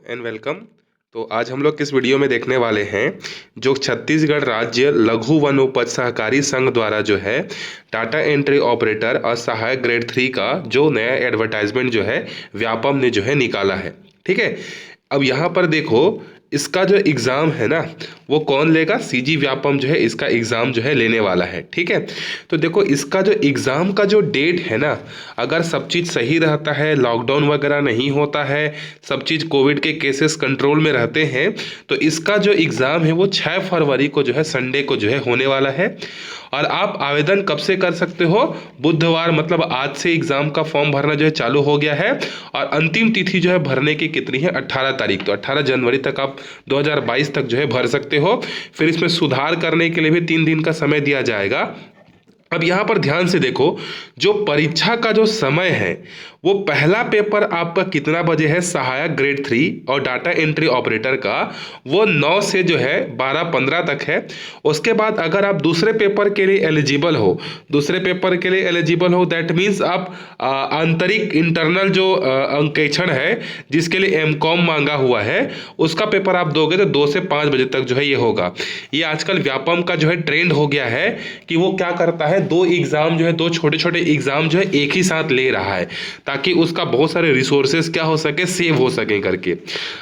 And welcome. तो आज हम लोग किस वीडियो में देखने वाले हैं, जो छत्तीसगढ़ राज्य लघु वनोपज सहकारी संघ द्वारा जो है डाटा एंट्री ऑपरेटर और सहायक ग्रेड 3 का जो नया एडवर्टाइजमेंट जो है व्यापम ने जो है निकाला है। ठीक है, अब यहाँ पर देखो, इसका जो एग्ज़ाम है ना वो कौन लेगा, सीजी व्यापम जो है इसका एग्ज़ाम जो है लेने वाला है। ठीक है, तो देखो इसका जो एग्ज़ाम का जो डेट है ना, अगर सब चीज़ सही रहता है, लॉकडाउन वगैरह नहीं होता है, सब चीज़ कोविड के केसेस कंट्रोल में रहते हैं, तो इसका जो एग्ज़ाम है वो 6 फरवरी को जो है संडे को जो है होने वाला है। और आप आवेदन कब से कर सकते हो, बुधवार, मतलब आज से एग्ज़ाम का फॉर्म भरना जो है चालू हो गया है। और अंतिम तिथि जो है भरने की कितनी है, 18 तारीख। तो 18 जनवरी तक आप 2022 तक जो है भर सकते हो। फिर इसमें सुधार करने के लिए भी 3 दिन का समय दिया जाएगा। अब यहाँ पर ध्यान से देखो, जो परीक्षा का जो समय है वो पहला पेपर आपका कितना बजे है, सहायक ग्रेड 3 और डाटा एंट्री ऑपरेटर का, वो 9 से जो है 12:15 तक है। उसके बाद अगर आप दूसरे पेपर के लिए एलिजिबल हो, दैट मीन्स आप आंतरिक इंटरनल जो अंकेक्षण है जिसके लिए एमकॉम मांगा हुआ है, उसका पेपर आप दोगे तो 2 से 5 बजे तक जो है ये होगा। ये आजकल व्यापम का जो है ट्रेंड हो गया है कि वो क्या करता है, 2 एग्जाम जो है, 2 छोटे छोटे एग्जाम जो है एक ही साथ ले रहा है, ताकि उसका बहुत सारे रिसोर्सेज क्या हो सके, सेव हो सके करके।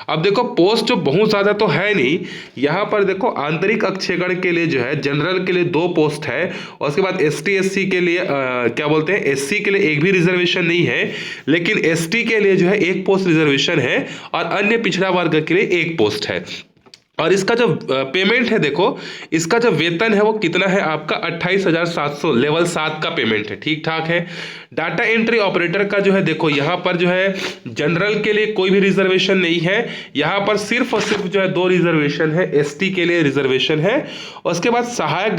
अब देखो पोस्ट जो बहुत ज़्यादा तो है नहीं, यहाँ पर देखो आंतरिक अंकेक्षण के लिए जो है, जनरल के लिए 2 पोस्ट है, और उसके बाद एसटी एससी के लिए क्या बोलते हैं, एससी के लिए एक भी रिजर्वेशन नहीं है, लेकिन एसटी के लिए जो है 1 पोस्ट रिजर्वेशन है, और अन्य पिछड़ा वर्ग के लिए 1 पोस्ट है। और इसका जो पेमेंट है, देखो इसका जो वेतन है वो कितना है आपका, 28,700 लेवल 7 का पेमेंट है। ठीक ठाक है। डाटा एंट्री ऑपरेटर का जो है, देखो यहाँ पर जो है जनरल के लिए कोई भी रिजर्वेशन नहीं है, यहाँ पर सिर्फ और सिर्फ जो है 2 रिजर्वेशन है, एसटी के लिए रिजर्वेशन है। और उसके बाद सहायक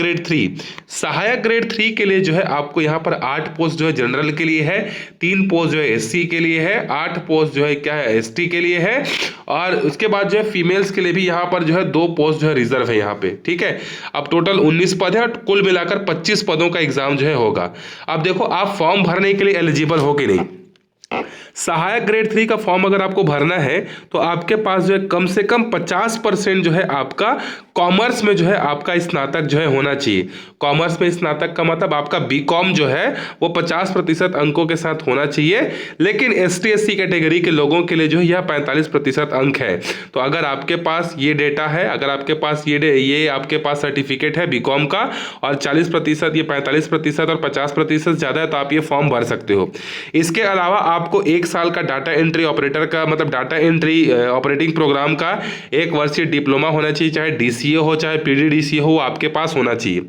ग्रेड 3 के लिए जो है आपको यहाँ पर 8 पोस्ट जो है जनरल के लिए है, 3 पोस्ट जो है एससी के लिए है, 8 पोस्ट जो है क्या है, एसटी के लिए है। और उसके बाद जो है फीमेल्स के लिए भी यहाँ पर जो है 2 पोस्ट जो है रिजर्व है यहाँ पे। ठीक है, अब टोटल 19 पद है और कुल मिलाकर 25 पदों का एग्जाम जो है होगा। अब देखो आप फॉर्म भरने के लिए एलिजिबल हो कि नहीं। सहायक ग्रेड 3 का फॉर्म अगर आपको भरना है तो आपके पास जो है कम से कम 50% जो है आपका कॉमर्स में जो है आपका स्नातक जो है होना चाहिए। कॉमर्स में स्नातक का मतलब आपका बीकॉम जो है वो 50% अंकों के साथ होना चाहिए। लेकिन एसटी एससी कैटेगरी के लोगों के लिए जो है यह 45% अंक है। तो अगर आपके पास ये डेटा है, अगर आपके पास ये आपके पास सर्टिफिकेट है बीकॉम का, और 40%, ये 45% और 50% ज़्यादा है, तो आप ये फॉर्म भर सकते हो। इसके अलावा आपको 1 साल का डाटा एंट्री ऑपरेटर का, मतलब डाटा एंट्री ऑपरेटिंग प्रोग्राम का 1 वर्षीय डिप्लोमा होना चाहिए, चाहे डीसीए हो चाहे पीडीडीसीए हो, आपके पास होना चाहिए।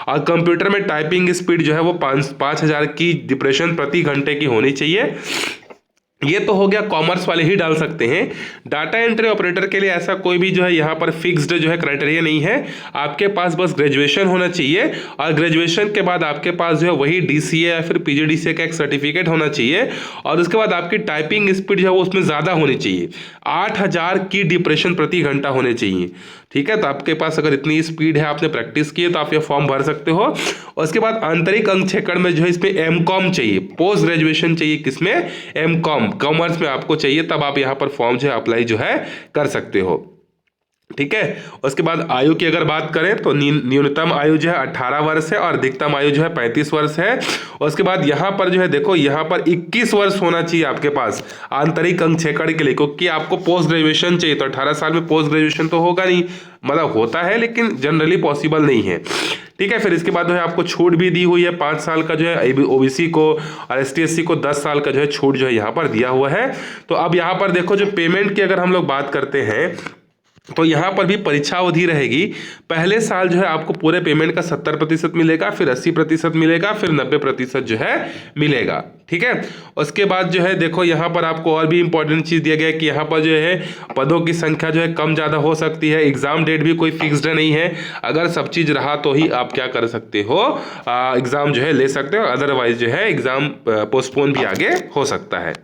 और कंप्यूटर में टाइपिंग स्पीड जो है वो 5000 की डिप्रेशन प्रति घंटे की होनी चाहिए। ये तो हो गया, कॉमर्स वाले ही डाल सकते हैं। डाटा एंट्री ऑपरेटर के लिए ऐसा कोई भी जो है यहाँ पर फिक्स्ड जो है क्राइटेरिया नहीं है, आपके पास बस ग्रेजुएशन होना चाहिए, और ग्रेजुएशन के बाद आपके पास जो है वही डीसीए या फिर पीजीडीसीए का एक सर्टिफिकेट होना चाहिए। और उसके बाद आपकी टाइपिंग स्पीड जो है वो उसमें ज़्यादा होनी चाहिए, 8000 की डिप्रेशन प्रति घंटा होने चाहिए। ठीक है, तो आपके पास अगर इतनी स्पीड है, आपने प्रैक्टिस की है, तो आप ये फॉर्म भर सकते हो। और उसके बाद आंतरिक अंकेक्षण में जो है इसमें एमकॉम चाहिए, पोस्ट ग्रेजुएशन चाहिए, किसमें, एमकॉम, कॉमर्स में आपको चाहिए, तब आप यहाँ पर फॉर्म जो है अप्लाई जो है कर सकते हो। ठीक है, उसके बाद आयु की अगर बात करें तो न्यूनतम आयु जो है 18 वर्ष है और अधिकतम आयु जो है 35 वर्ष है। उसके बाद यहाँ पर जो है देखो, यहाँ पर 21 वर्ष होना चाहिए आपके पास आंतरिक अंकेक्षण के लिए, क्योंकि आपको पोस्ट ग्रेजुएशन चाहिए। तो 18 साल में पोस्ट ग्रेजुएशन तो होगा नहीं, मतलब होता है लेकिन जनरली पॉसिबल नहीं है। ठीक है, फिर इसके बाद जो है आपको छूट भी दी हुई है, 5 साल का जो है ओबीसी को, और एसटी एससी को 10 साल का जो है छूट जो है यहाँ पर दिया हुआ है। तो अब यहाँ पर देखो, जो पेमेंट की अगर हम लोग बात करते हैं तो यहाँ पर भी परीक्षा अवधि रहेगी। पहले साल जो है आपको पूरे पेमेंट का 70% मिलेगा, फिर 80% मिलेगा, फिर 90% जो है मिलेगा। ठीक है, उसके बाद जो है देखो, यहाँ पर आपको और भी इंपॉर्टेंट चीज़ दिया गया है कि यहाँ पर जो है पदों की संख्या जो है कम ज़्यादा हो सकती है। एग्ज़ाम डेट भी कोई फिक्स्ड नहीं है, अगर सब चीज़ रहा तो ही आप क्या कर सकते हो, एग्ज़ाम जो है ले सकते हो, अदरवाइज जो है एग्ज़ाम पोस्टपोन भी आगे हो सकता है।